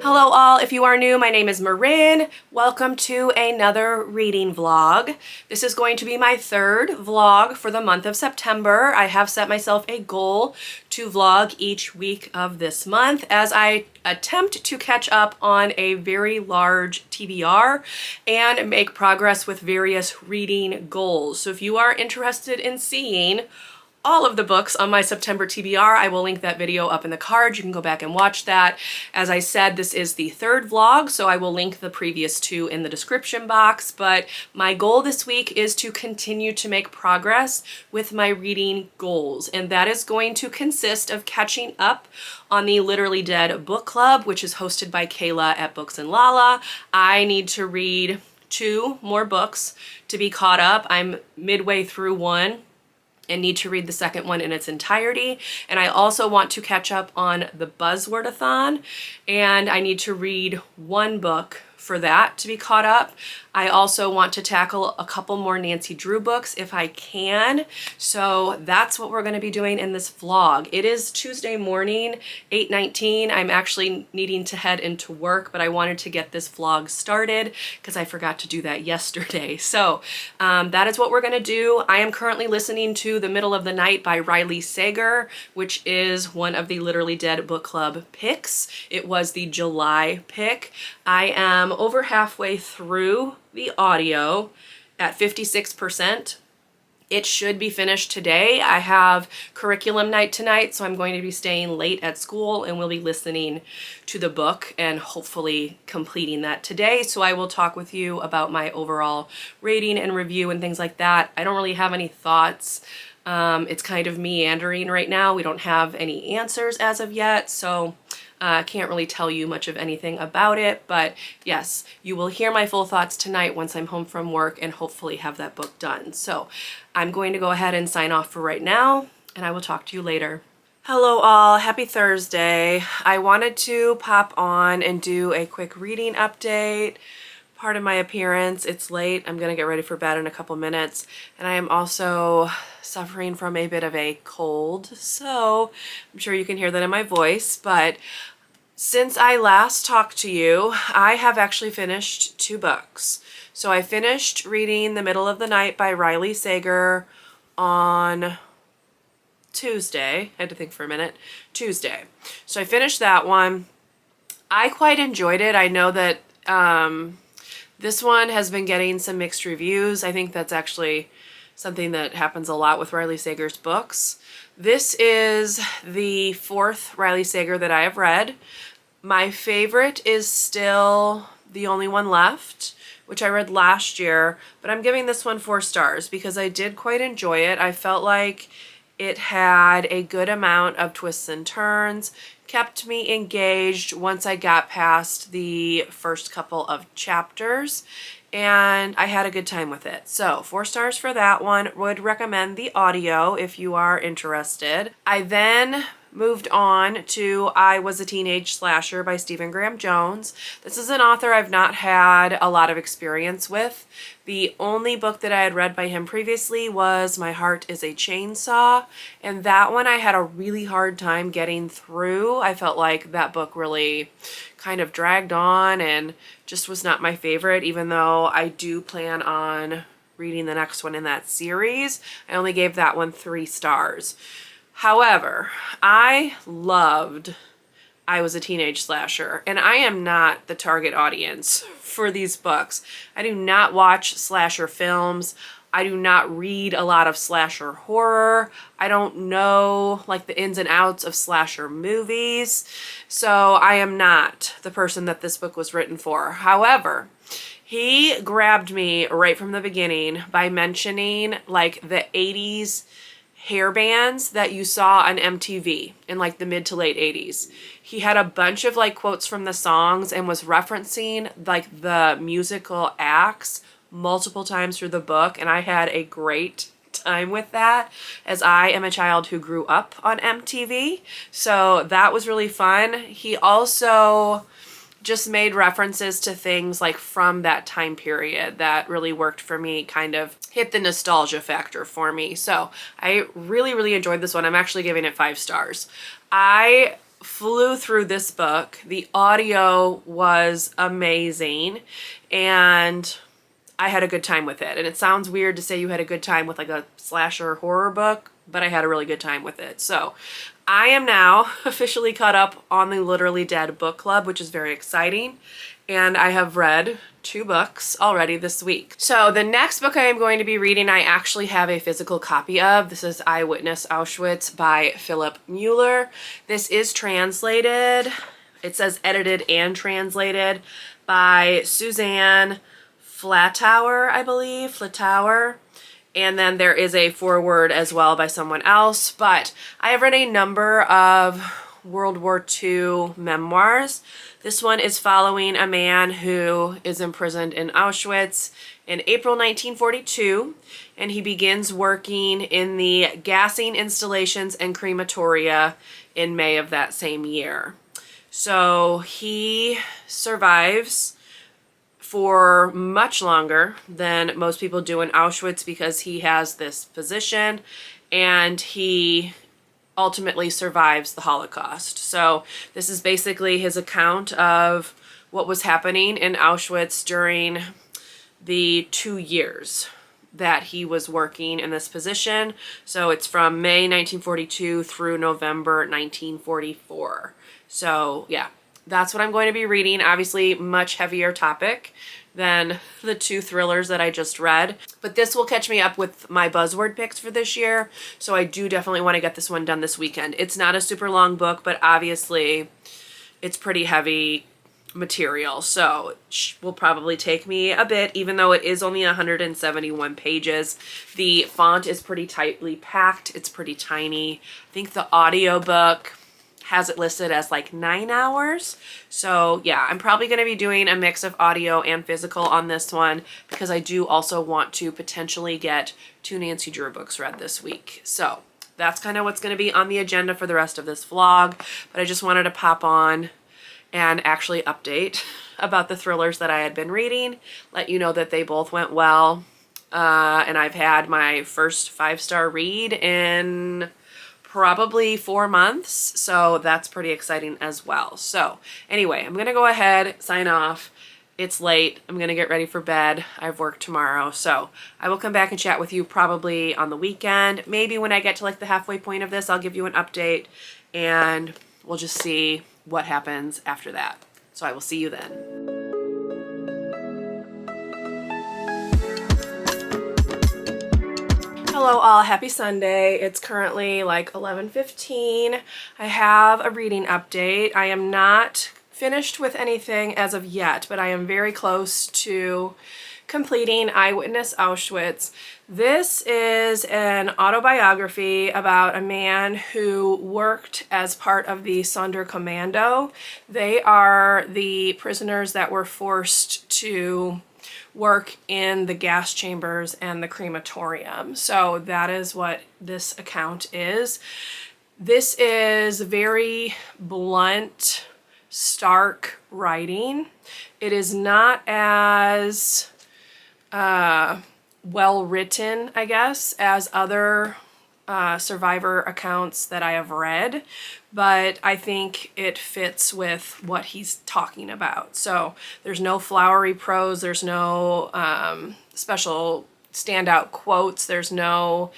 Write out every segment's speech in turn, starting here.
Hello all, if you are new, my name is Marin. Welcome to another reading vlog. This is going to be my third vlog for the month of September. I have set myself a goal to vlog each week of this month as I attempt to catch up on a very large TBR and make progress with various reading goals. So if you are interested in seeing all of the books on my September TBR, I will link that video up in the card. You can go back and watch that. As I said, this is the third vlog, so I will link the previous two in the description box, but my goal this week is to continue to make progress with my reading goals, and that is going to consist of catching up on the Literally Dead book club, which is hosted by Kayla at Books and Lala. I need to read 2 more books to be caught up. I'm midway through one and need to read the second one in its entirety. And I also want to catch up on the Buzzword-a-thon, and I need to read 1 book for that to be caught up. I also want to tackle a couple more Nancy Drew books if I can. So that's what we're going to be doing in this vlog. It is Tuesday morning, 8:19. I'm actually needing to head into work, but I wanted to get this vlog started because I forgot to do that yesterday. So that is what we're going to do. I am currently listening to The Middle of the Night by Riley Sager, which is one of the Literally Dead book club picks. It was the July pick. I am over halfway through the audio at 56%. It should be finished today. I have curriculum night tonight, so I'm going to be staying late at school and we'll be listening to the book and hopefully completing that today. So I will talk with you about my overall rating and review and things like that. I don't really have any thoughts. It's kind of meandering right now. We don't have any answers as of yet, so I can't really tell you much of anything about it, but yes, you will hear my full thoughts tonight once I'm home from work and hopefully have that book done. So I'm going to go ahead and sign off for right now, and I will talk to you later. Hello all, happy Thursday. I wanted to pop on and do a quick reading update. Pardon my appearance, it's late. I'm gonna get ready for bed in a couple minutes, and I am also suffering from a bit of a cold, so I'm sure you can hear that in my voice, but since I last talked to you, I have actually finished 2 books. So I finished reading The Middle of the Night by Riley Sager on Tuesday. I had to think for a minute. Tuesday. So I finished that one. I quite enjoyed it. I know that this one has been getting some mixed reviews. I think that's actually something that happens a lot with Riley Sager's books. This is the 4th Riley Sager that I have read. My favorite is still The Only One Left, which I read last year, but I'm giving this one 4 stars because I did quite enjoy it. I felt like it had a good amount of twists and turns, kept me engaged once I got past the first couple of chapters, and I had a good time with it. So 4 stars for that one. Would recommend the audio if you are interested. I then moved on to I Was a Teenage Slasher by Stephen Graham Jones. This is an author I've not had a lot of experience with. The only book that I had read by him previously was My Heart is a Chainsaw, and that one I had a really hard time getting through. I felt like that book really kind of dragged on and just was not my favorite, even though I do plan on reading the next one in that series. I only gave that one 3 stars. However, I loved I Was a Teenage Slasher, and I am not the target audience for these books. I do not watch slasher films. I do not read a lot of slasher horror. I don't know like the ins and outs of slasher movies. So I am not the person that this book was written for. However, he grabbed me right from the beginning by mentioning like the 80s hair bands that you saw on MTV in like the mid to late 80s. He had a bunch of like quotes from the songs and was referencing like the musical acts multiple times through the book, and I had a great time with that as I am a child who grew up on MTV. So that was really fun. He also just made references to things like from that time period that really worked for me, kind of hit the nostalgia factor for me. So I really, really enjoyed this one. I'm actually giving it 5 stars. I flew through this book. The audio was amazing, and I had a good time with it. And it sounds weird to say you had a good time with like a slasher horror book, but I had a really good time with it. So I am now officially caught up on the Literally Dead book club, which is very exciting. And I have read 2 books already this week. So the next book I am going to be reading, I actually have a physical copy of. This is Eyewitness Auschwitz by Philip Mueller. This is translated. It says edited and translated by Suzanne Flatower, I believe. Flatower. And then there is a foreword as well by someone else. But I have read a number of World War II memoirs. This one is following a man who is imprisoned in Auschwitz in April 1942, and he begins working in the gassing installations and crematoria in May of that same year. So he survives for much longer than most people do in Auschwitz because he has this position, and he ultimately survives the Holocaust. So this is basically his account of what was happening in Auschwitz during the 2 years that he was working in this position. So it's from May 1942 through November 1944. So yeah, that's what I'm going to be reading. Obviously, much heavier topic than the 2 thrillers that I just read. But this will catch me up with my buzzword picks for this year. So I do definitely want to get this one done this weekend. It's not a super long book, but obviously it's pretty heavy material. So it will probably take me a bit, even though it is only 171 pages. The font is pretty tightly packed. It's pretty tiny. I think the audiobook has it listed as like 9 hours. So yeah, I'm probably going to be doing a mix of audio and physical on this one because I do also want to potentially get 2 Nancy Drew books read this week. So that's kind of what's going to be on the agenda for the rest of this vlog. But I just wanted to pop on and actually update about the thrillers that I had been reading, let you know that they both went well. And I've had my first 5-star read in probably 4 months, so that's pretty exciting as well. So anyway, I'm gonna go ahead, sign off. It's late. I'm gonna get ready for bed. I have work tomorrow, so I will come back and chat with you probably on the weekend. Maybe when I get to like the halfway point of this, I'll give you an update and we'll just see what happens after that. So I will see you then. Hello all, happy Sunday. It's currently like 11:15. I have a reading update. I am not finished with anything as of yet, but I am very close to completing Eyewitness Auschwitz. This is an autobiography about a man who worked as part of the Sonderkommando. They are the prisoners that were forced to work in the gas chambers and the crematorium. So that is what this account is. This is very blunt, stark writing. It is not as well written, I guess, as other survivor accounts that I have read, but I think it fits with what he's talking about. So there's no flowery prose, there's no special standout quotes, there's nothing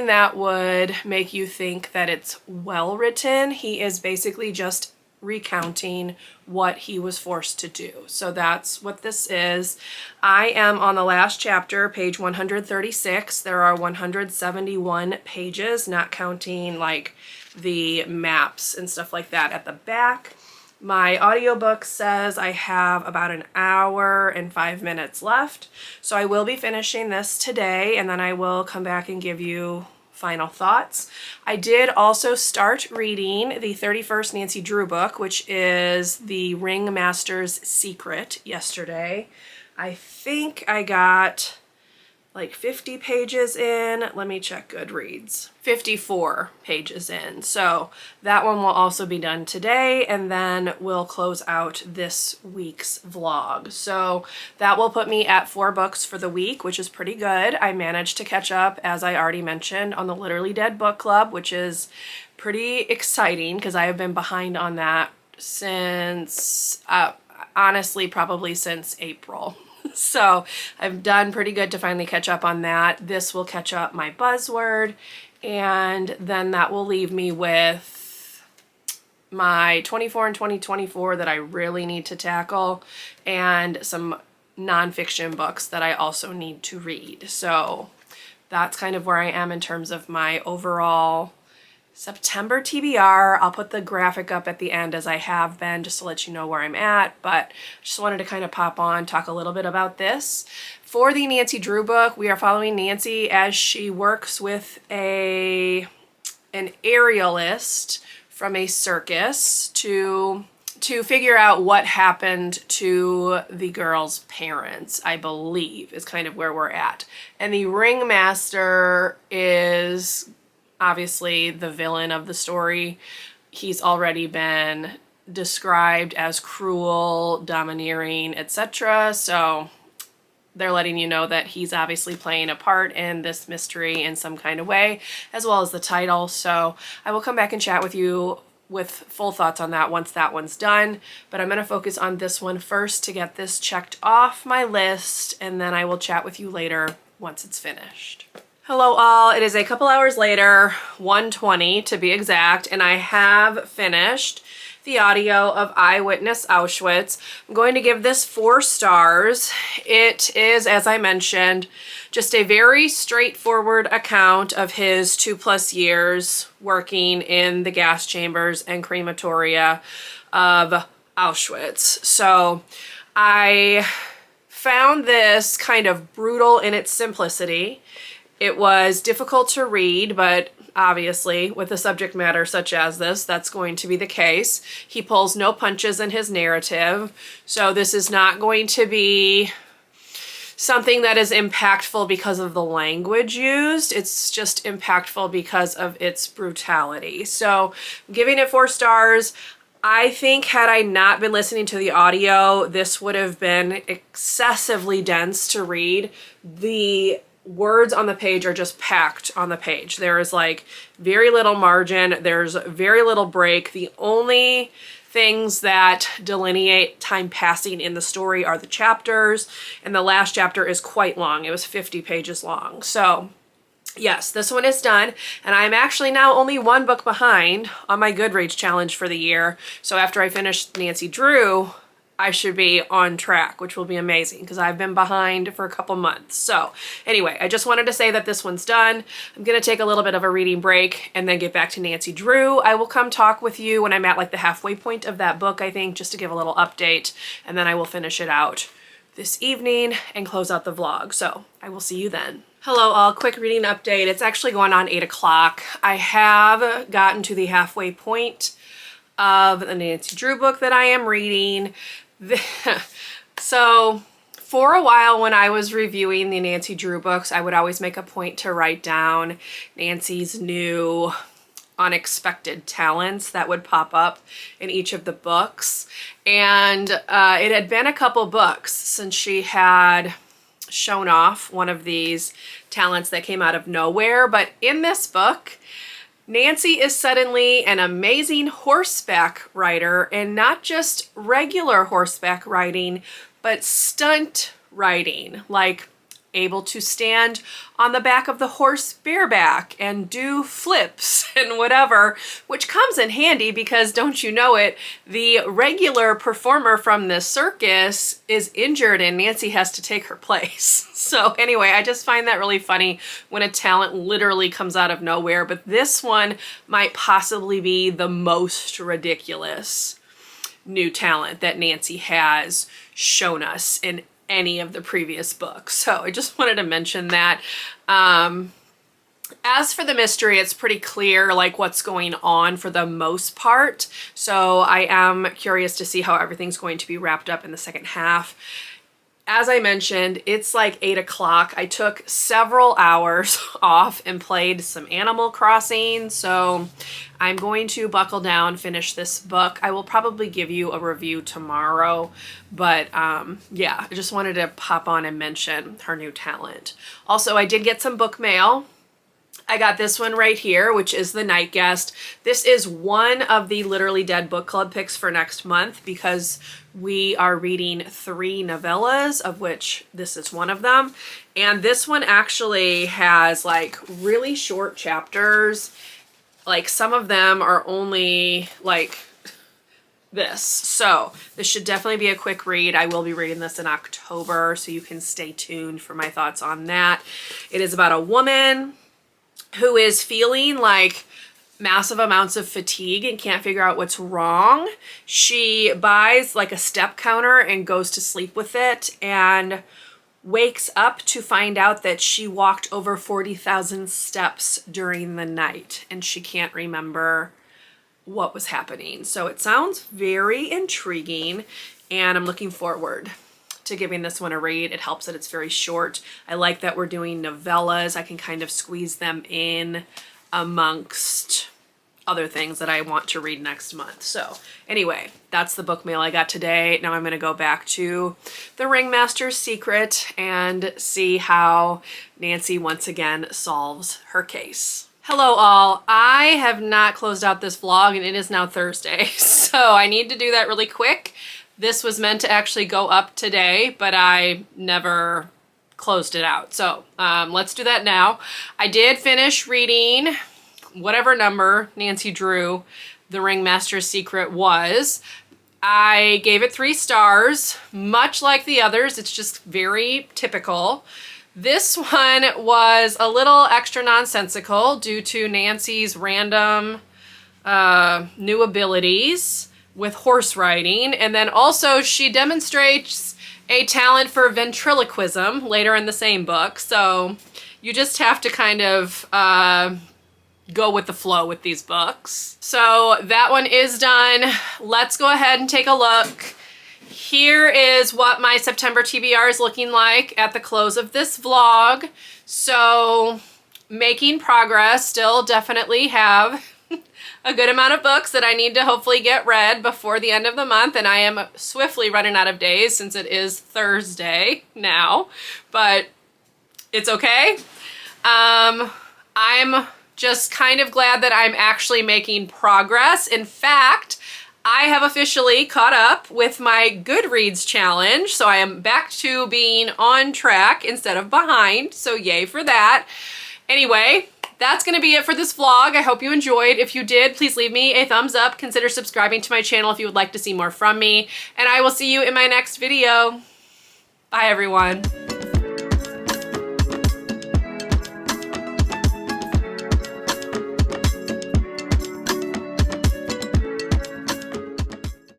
that would make you think that it's well written. He is basically just recounting what he was forced to do. So that's what this is. I am on the last chapter, page 136. There are 171 pages, not counting like the maps and stuff like that at the back. My audiobook says I have about 1 hour and 5 minutes left. So I will be finishing this today, and then I will come back and give you final thoughts. I did also start reading the 31st Nancy Drew book, which is The Ringmaster's Secret, yesterday. I think I got like 50 pages in. Let me check Goodreads. 54 pages in. So that one will also be done today, and then we'll close out this week's vlog. So that will put me at 4 books for the week, which is pretty good. I managed to catch up, as I already mentioned, on the Literally Dead book club, which is pretty exciting because I have been behind on that since, honestly, probably since April. So I've done pretty good to finally catch up on that. This will catch up my buzzword, and then that will leave me with my 24 and 2024 that I really need to tackle, and some nonfiction books that I also need to read. So that's kind of where I am in terms of my overall September TBR. I'll put the graphic up at the end as I have been, just to let you know where I'm at, but just wanted to kind of pop on, talk a little bit about this. For the Nancy Drew book, we are following Nancy as she works with an aerialist from a circus to figure out what happened to the girl's parents, I believe, is kind of where we're at. And the ringmaster is obviously the villain of the story. He's already been described as cruel, domineering, etc. So they're letting you know that he's obviously playing a part in this mystery in some kind of way, as well as the title. So I will come back and chat with you with full thoughts on that once that one's done, but I'm going to focus on this one first to get this checked off my list, and then I will chat with you later once it's finished. Hello all, it is a couple hours later, 1:20 to be exact, and I have finished the audio of Eyewitness Auschwitz. I'm going to give this 4 stars. It is, as I mentioned, just a very straightforward account of his 2+ years working in the gas chambers and crematoria of Auschwitz. So I found this kind of brutal in its simplicity. It was difficult to read, but obviously with a subject matter such as this, that's going to be the case. He pulls no punches in his narrative, so this is not going to be something that is impactful because of the language used. It's just impactful because of its brutality. So I'm giving it 4 stars. I think had I not been listening to the audio, this would have been excessively dense to read. The words on the page are just packed on the page. There is like very little margin. There's very little break. The only things that delineate time passing in the story are the chapters, and the last chapter is quite long. It was 50 pages long. So yes, this one is done, and I'm actually now only 1 book behind on my Goodreads challenge for the year. So after I finish Nancy Drew, I should be on track, which will be amazing because I've been behind for a couple months. So anyway, I just wanted to say that this one's done. I'm going to take a little bit of a reading break and then get back to Nancy Drew. I will come talk with you when I'm at like the halfway point of that book, I think, just to give a little update, and then I will finish it out this evening and close out the vlog. So I will see you then. Hello all, quick reading update. It's actually going on 8 o'clock. I have gotten to the halfway point of the Nancy Drew book that I am reading. So for a while when I was reviewing the Nancy Drew books, I would always make a point to write down Nancy's new unexpected talents that would pop up in each of the books. And it had been a couple books since she had shown off one of these talents that came out of nowhere. But in this book, Nancy is suddenly an amazing horseback rider, and not just regular horseback riding, but stunt riding, like able to stand on the back of the horse bareback and do flips and whatever, which comes in handy because, don't you know it, the regular performer from the circus is injured and Nancy has to take her place. So anyway, I just find that really funny when a talent literally comes out of nowhere, but this one might possibly be the most ridiculous new talent that Nancy has shown us in any of the previous books. So I just wanted to mention that. As for the mystery, it's pretty clear like what's going on for the most part. So I am curious to see how everything's going to be wrapped up in the second half. As I mentioned, it's like 8 o'clock. I took several hours off and played some Animal Crossing, so I'm going to buckle down, finish this book. I will probably give you a review tomorrow, but yeah, I just wanted to pop on and mention her new talent. Also, I did get some book mail. I got this one right here, which is The Night Guest. This is one of the Literally Dead book club picks for next month because we are reading 3 novellas, of which this is one of them. And this one actually has like really short chapters. Like some of them are only like this. So this should definitely be a quick read. I will be reading this in October, so you can stay tuned for my thoughts on that. It is about a woman who is feeling like massive amounts of fatigue and can't figure out what's wrong. She buys like a step counter and goes to sleep with it and wakes up to find out that she walked over 40,000 steps during the night and she can't remember what was happening. So it sounds very intriguing and I'm looking forward to giving this one a read. It helps that it's very short. I like that we're doing novellas. I can kind of squeeze them in amongst other things that I want to read next month. So anyway, that's the book mail I got today. Now I'm going to go back to The Ringmaster's Secret and see how Nancy once again solves her case. Hello all, I have not closed out this vlog and it is now Thursday, so I need to do that really quick. This was meant to actually go up today, but I never closed it out. So let's do that now. I did finish reading whatever number Nancy Drew The Ringmaster's Secret was. I gave it 3 stars, much like the others. It's just very typical. This one was a little extra nonsensical due to Nancy's random new abilities with horse riding, and then also she demonstrates a talent for ventriloquism later in the same book, so you just have to kind of go with the flow with these books. So that one is done. Let's go ahead and take a look. Here is what my September TBR is looking like at the close of this vlog. So making progress, still definitely have a good amount of books that I need to hopefully get read before the end of the month, and I am swiftly running out of days since it is Thursday now, but it's okay. I'm just kind of glad that I'm actually making progress. In fact, I have officially caught up with my Goodreads challenge, so I am back to being on track instead of behind, so yay for that. Anyway, that's going to be it for this vlog. I hope you enjoyed. If you did, please leave me a thumbs up. Consider subscribing to my channel if you would like to see more from me. And I will see you in my next video. Bye, everyone.